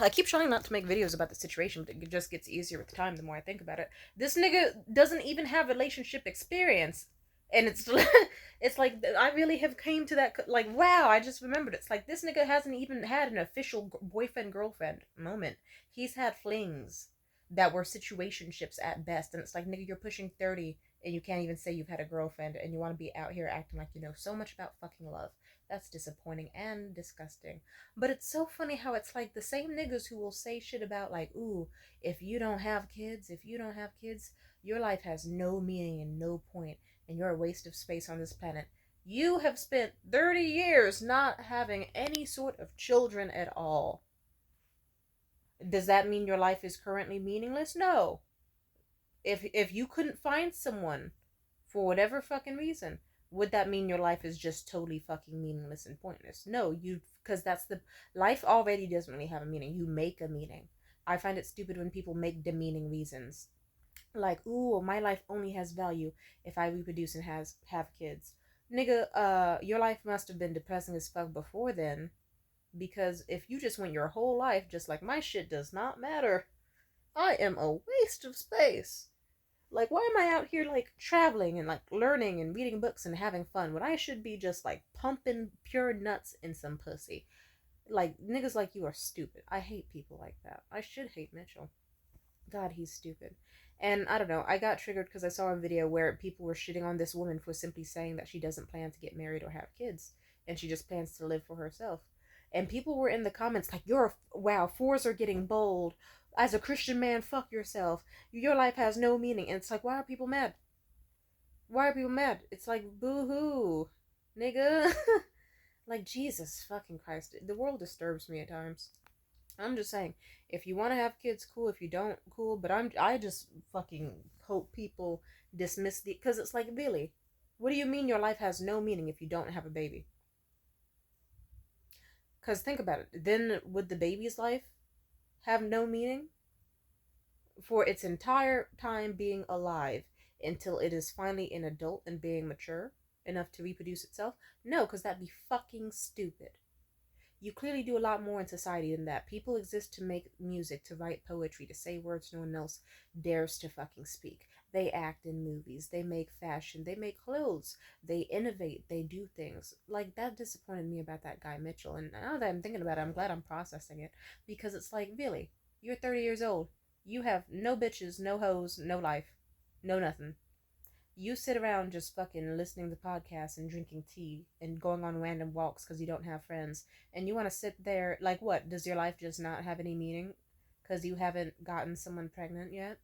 I keep trying not to make videos about the situation, but it just gets easier with time the more I think about it. This nigga doesn't even have relationship experience, and it's it's like I really have came to that like wow. I just remembered it's like this nigga hasn't even had an official boyfriend girlfriend moment. He's had flings that were situationships at best, and it's like nigga, you're pushing 30 and you can't even say you've had a girlfriend, and you want to be out here acting like you know so much about fucking love. That's disappointing and disgusting. But it's so funny how it's like the same niggas who will say shit about like, ooh, if you don't have kids, your life has no meaning and no point, and you're a waste of space on this planet. You have spent 30 years not having any sort of children at all. Does that mean your life is currently meaningless? No. If you couldn't find someone for whatever fucking reason, would that mean your life is just totally fucking meaningless and pointless? No, you because that's the life already doesn't really have a meaning. You make a meaning. I find it stupid when people make demeaning reasons. Like, ooh, my life only has value if I reproduce and has have kids. Nigga, your life must have been depressing as fuck before then. Because if you just went your whole life just like my shit does not matter, I am a waste of space. Like, why am I out here, like, traveling and, like, learning and reading books and having fun when I should be just, like, pumping pure nuts in some pussy? Like, niggas like you are stupid. I hate people like that. I should hate Mitchell. God, he's stupid. And I don't know, I got triggered because I saw a video where people were shitting on this woman for simply saying that she doesn't plan to get married or have kids, and she just plans to live for herself. And people were in the comments like, "You're wow, fours are getting bold. As a Christian man, fuck yourself. Your life has no meaning." And it's like, why are people mad? Why are people mad? It's like, boo hoo, nigga. Like Jesus fucking Christ, the world disturbs me at times. I'm just saying, if you want to have kids, cool. If you don't, cool. But I just fucking hope people dismiss the, because it's like, really, what do you mean your life has no meaning if you don't have a baby? Because think about it. Then would the baby's life have no meaning for its entire time being alive until it is finally an adult and being mature enough to reproduce itself? No, because that'd be fucking stupid. You clearly do a lot more in society than that. People exist to make music, to write poetry, to say words no one else dares to fucking speak. They act in movies, they make fashion, they make clothes, they innovate, they do things. Like, that disappointed me about that guy Mitchell. And now that I'm thinking about it, I'm glad I'm processing it. Because it's like, really, you're 30 years old. You have no bitches, no hoes, no life, no nothing. You sit around just fucking listening to podcasts and drinking tea and going on random walks because you don't have friends. And you want to sit there, like, what? Does your life just not have any meaning because you haven't gotten someone pregnant yet?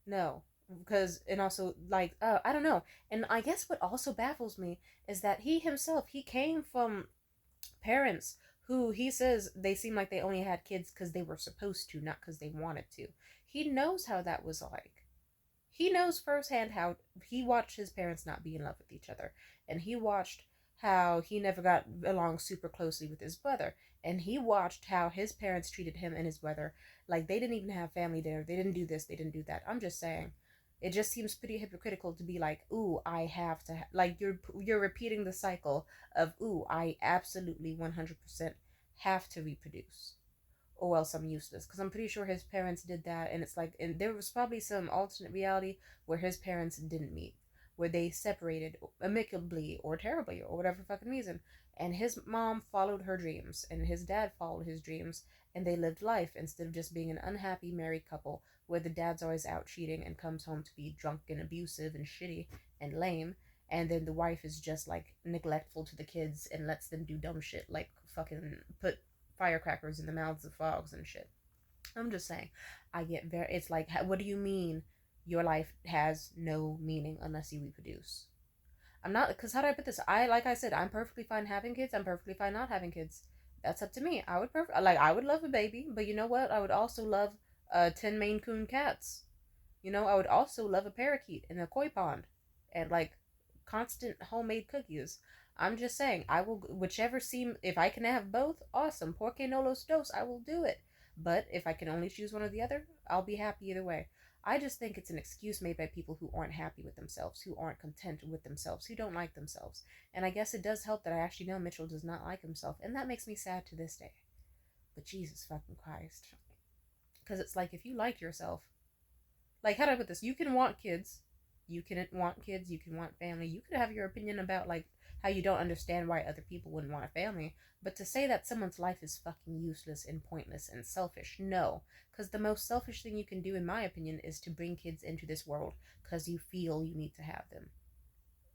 No. Because, and also, like, I don't know. And I guess what also baffles me is that he himself, he came from parents who he says they seem like they only had kids because they were supposed to, not because they wanted to. He knows how that was like. He knows firsthand how he watched his parents not be in love with each other, and he watched how he never got along super closely with his brother, and he watched how his parents treated him and his brother like they didn't even have family dinner, they didn't do this, they didn't do that. I'm just saying, it just seems pretty hypocritical to be like, ooh, I have to like you're repeating the cycle of ooh, I absolutely 100% have to reproduce or else I'm useless. Because I'm pretty sure his parents did that, and it's like, and there was probably some alternate reality where his parents didn't meet, where they separated amicably or terribly or whatever fucking reason. And his mom followed her dreams, and his dad followed his dreams, and they lived life instead of just being an unhappy married couple where the dad's always out cheating and comes home to be drunk and abusive and shitty and lame. And then the wife is just like neglectful to the kids and lets them do dumb shit like fucking put firecrackers in the mouths of frogs and shit. I'm just saying, I get very. It's like, what do you mean your life has no meaning unless you reproduce? I'm not, because how do I put this? Like I said, I'm perfectly fine having kids. I'm perfectly fine not having kids. That's up to me. I would love a baby, but you know what? I would also love 10 Maine Coon cats. You know, I would also love a parakeet in a koi pond and like constant homemade cookies. I'm just saying, I will, whichever seem, if I can have both, awesome. Porque no los dos, I will do it. But if I can only choose one or the other, I'll be happy either way. I just think it's an excuse made by people who aren't happy with themselves, who aren't content with themselves, who don't like themselves. And I guess it does help that I actually know Mitchell does not like himself, and that makes me sad to this day. But Jesus fucking Christ. Because it's like, if you like yourself, like, how do I put this? You can want kids. You can want kids. You can want family. You could have your opinion about, like, how you don't understand why other people wouldn't want a family. But to say that someone's life is fucking useless and pointless and selfish, no. Because the most selfish thing you can do, in my opinion, is to bring kids into this world because you feel you need to have them.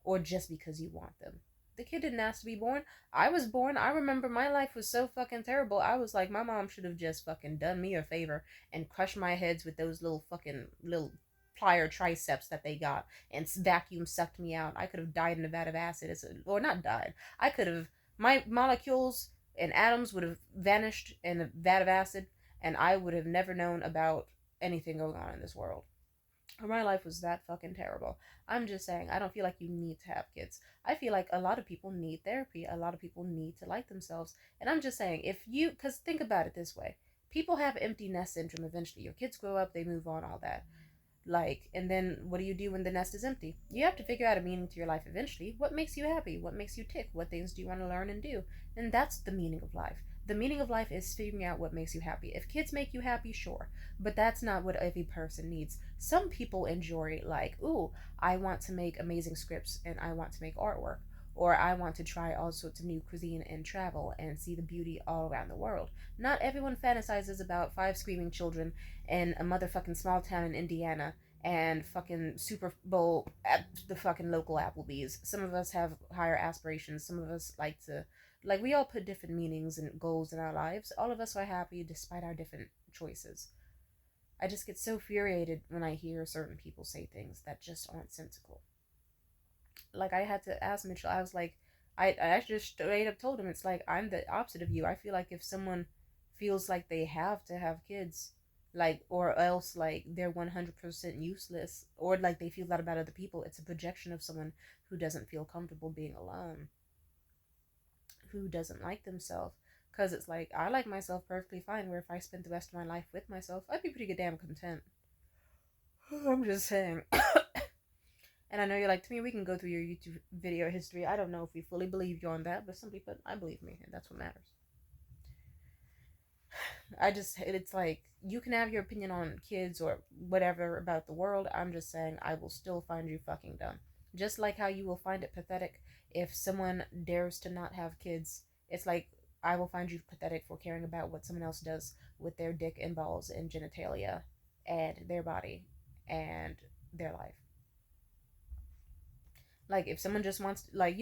Or just because you want them. The kid didn't ask to be born. I was born. I remember my life was so fucking terrible. I was like, my mom should have just fucking done me a favor and crushed my heads with those little fucking little plier triceps that they got and vacuum sucked me out. I could have died in a vat of acid. Or not died. I could have, my molecules and atoms would have vanished in a vat of acid, and I would have never known about anything going on in this world. My life was that fucking terrible. I'm just saying, I don't feel like you need to have kids. I feel like a lot of people need therapy. A lot of people need to like themselves. And I'm just saying, if you, because think about it this way, people have empty nest syndrome eventually. Your kids grow up, they move on, all that. Like, and then what do you do when the nest is empty? You have to figure out a meaning to your life eventually. What makes you happy? What makes you tick? What things do you want to learn and do? And that's the meaning of life. The meaning of life is figuring out what makes you happy. If kids make you happy, sure. But that's not what every person needs. Some people enjoy, like, ooh, I want to make amazing scripts and I want to make artwork. Or I want to try all sorts of new cuisine and travel and see the beauty all around the world. Not everyone fantasizes about 5 screaming children in a motherfucking small town in Indiana and fucking Super Bowl at the fucking local Applebee's. Some of us have higher aspirations. Some of us like to, like, we all put different meanings and goals in our lives. All of us are happy despite our different choices. I just get so infuriated when I hear certain people say things that just aren't sensical. Like, I had to ask Mitchell, I was like, I just straight up told him, it's like, I'm the opposite of you. I feel like if someone feels like they have to have kids, like, or else, like, they're 100% useless, or like they feel that about other people, it's a projection of someone who doesn't feel comfortable being alone, who doesn't like themselves. Because it's like, I like myself perfectly fine, where if I spent the rest of my life with myself, I'd be pretty goddamn content. I'm just saying. And I know you're like, to me, we can go through your YouTube video history. I don't know if we fully believe you on that, but simply put, I believe me, and that's what matters. It's like, you can have your opinion on kids or whatever about the world. I'm just saying, I will still find you fucking dumb. Just like how you will find it pathetic if someone dares to not have kids. It's like, I will find you pathetic for caring about what someone else does with their dick and balls and genitalia and their body and their life. Like, if someone just wants to, like,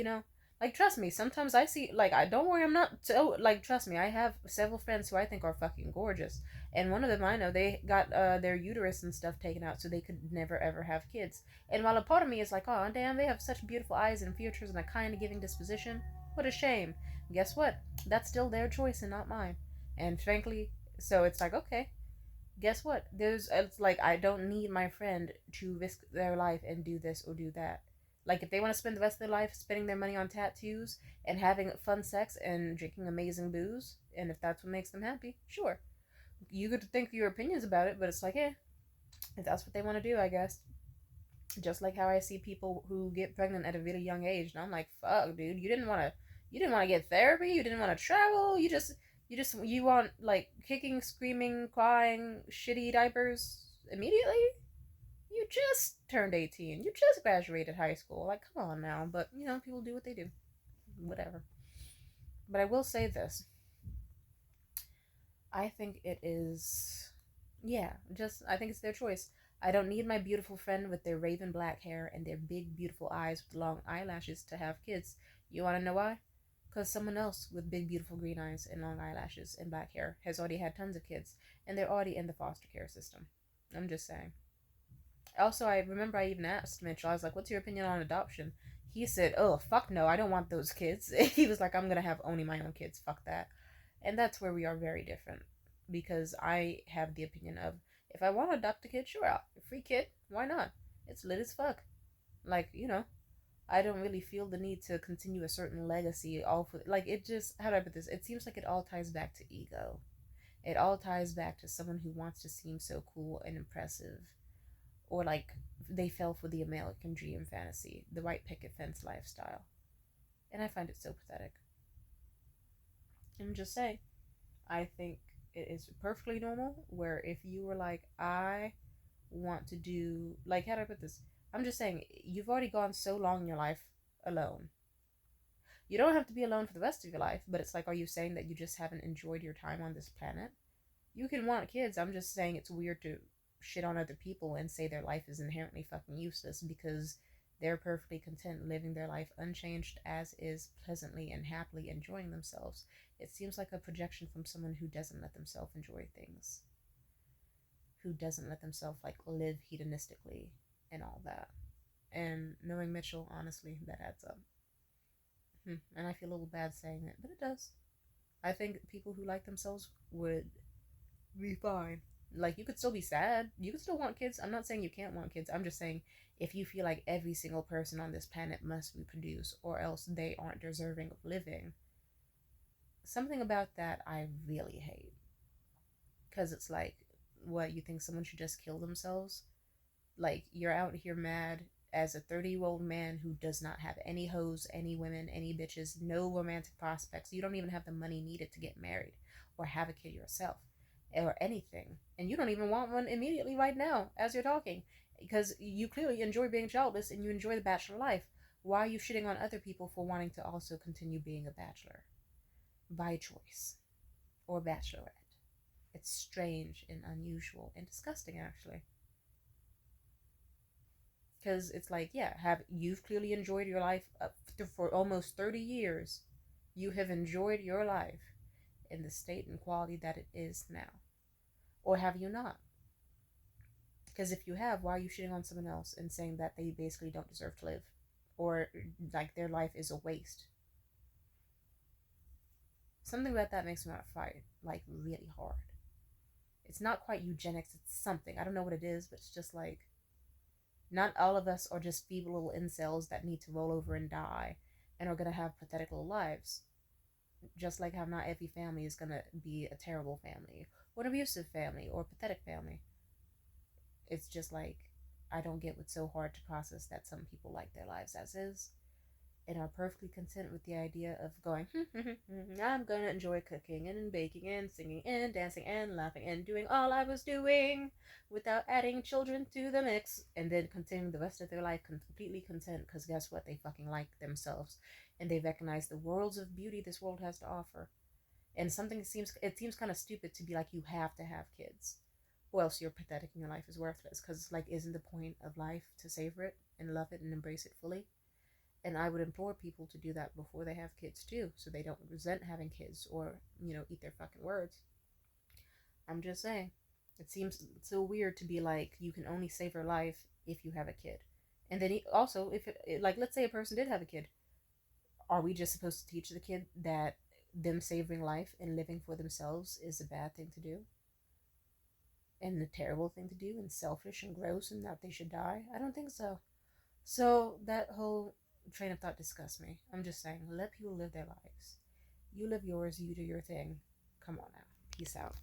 like, trust me, sometimes I see, like, I don't worry, I'm not so, like, trust me, I have several friends who I think are fucking gorgeous, and one of them I know, they got their uterus and stuff taken out so they could never ever have kids. And while a part of me is like, oh damn, they have such beautiful eyes and features and a kind of giving disposition, what a shame. Guess what? That's still their choice and not mine. And frankly, so it's like, okay, guess what? It's like, I don't need my friend to risk their life and do this or do that. Like, if they want to spend the rest of their life spending their money on tattoos and having fun sex and drinking amazing booze, and if that's what makes them happy, sure. You get to think your opinions about it, but it's like, if that's what they want to do, I guess. Just like how I see people who get pregnant at a really young age, and I'm like, fuck, dude, you didn't want to get therapy, you didn't want to travel, you want, like, kicking, screaming, crying, shitty diapers immediately. You just turned 18. You just graduated high school. Like, come on now. But, people do what they do. Whatever. But I will say this. I think it is. Yeah, I think it's their choice. I don't need my beautiful friend with their raven black hair and their big, beautiful eyes with long eyelashes to have kids. You want to know why? Because someone else with big, beautiful green eyes and long eyelashes and black hair has already had tons of kids, and they're already in the foster care system. I'm just saying. Also, I remember I even asked Mitchell, I was like, what's your opinion on adoption? He said, oh, fuck no, I don't want those kids. He was like, I'm going to have only my own kids. Fuck that. And that's where we are very different. Because I have the opinion of, if I want to adopt a kid, sure, a free kid. Why not? It's lit as fuck. Like, I don't really feel the need to continue a certain legacy. All for, like, it just, how do I put this? It seems like it all ties back to ego. It all ties back to someone who wants to seem so cool and impressive, or like they fell for the American dream fantasy, the white picket fence lifestyle. And I find it so pathetic. I'm just saying, I think it is perfectly normal. Where if you were like, I want to do, like, how do I put this? I'm just saying, you've already gone so long in your life alone. You don't have to be alone for the rest of your life, but it's like, are you saying that you just haven't enjoyed your time on this planet? You can want kids. I'm just saying it's weird to shit on other people and say their life is inherently fucking useless because they're perfectly content living their life unchanged as is, pleasantly and happily enjoying themselves. It seems like a projection from someone who doesn't let themselves enjoy things, who doesn't let themselves like live hedonistically and all that. And knowing Mitchell, honestly, that adds up. And I feel a little bad saying it, but it does. I think people who like themselves would be fine. Like, you could still be sad. You could still want kids. I'm not saying you can't want kids. I'm just saying if you feel like every single person on this planet must reproduce or else they aren't deserving of living, something about that I really hate. Because it's like, what, you think someone should just kill themselves? Like, you're out here mad as a 30-year-old man who does not have any hoes, any women, any bitches, no romantic prospects. You don't even have the money needed to get married or have a kid yourself or anything. And you don't even want one immediately right now as you're talking because you clearly enjoy being childless and you enjoy the bachelor life. Why are you shitting on other people for wanting to also continue being a bachelor by choice or bachelorette? It's strange and unusual and disgusting, actually. Because it's like, yeah, have you've clearly enjoyed your life for almost 30 years. You have enjoyed your life in the state and quality that it is now, or have you not? Because if you have, why are you shitting on someone else and saying that they basically don't deserve to live, or like their life is a waste? Something about that makes me want to fight like really hard. It's not quite eugenics, it's something, I don't know what it is, but it's just like, not all of us are just feeble little incels that need to roll over and die and are going to have pathetic little lives. Just like how not every family is going to be a terrible family, or an abusive family, or a pathetic family. It's just like, I don't get what's so hard to process that some people like their lives as is and are perfectly content with the idea of going, I'm gonna enjoy cooking and baking and singing and dancing and laughing and doing all I was doing without adding children to the mix, and then continuing the rest of their life completely content because guess what? They fucking like themselves and they recognize the worlds of beauty this world has to offer. And it seems kind of stupid to be like, you have to have kids or else you're pathetic and your life is worthless, because like, isn't the point of life to savor it and love it and embrace it fully? And I would implore people to do that before they have kids too, so they don't resent having kids or, eat their fucking words. I'm just saying. It seems so weird to be like, you can only save your life if you have a kid. And then also, if like, let's say a person did have a kid, are we just supposed to teach the kid that them saving life and living for themselves is a bad thing to do? And a terrible thing to do and selfish and gross and that they should die? I don't think so. So that whole train of thought disgusts me. I'm just saying, let people live their lives. You live yours, you do your thing. Come on now. Peace out.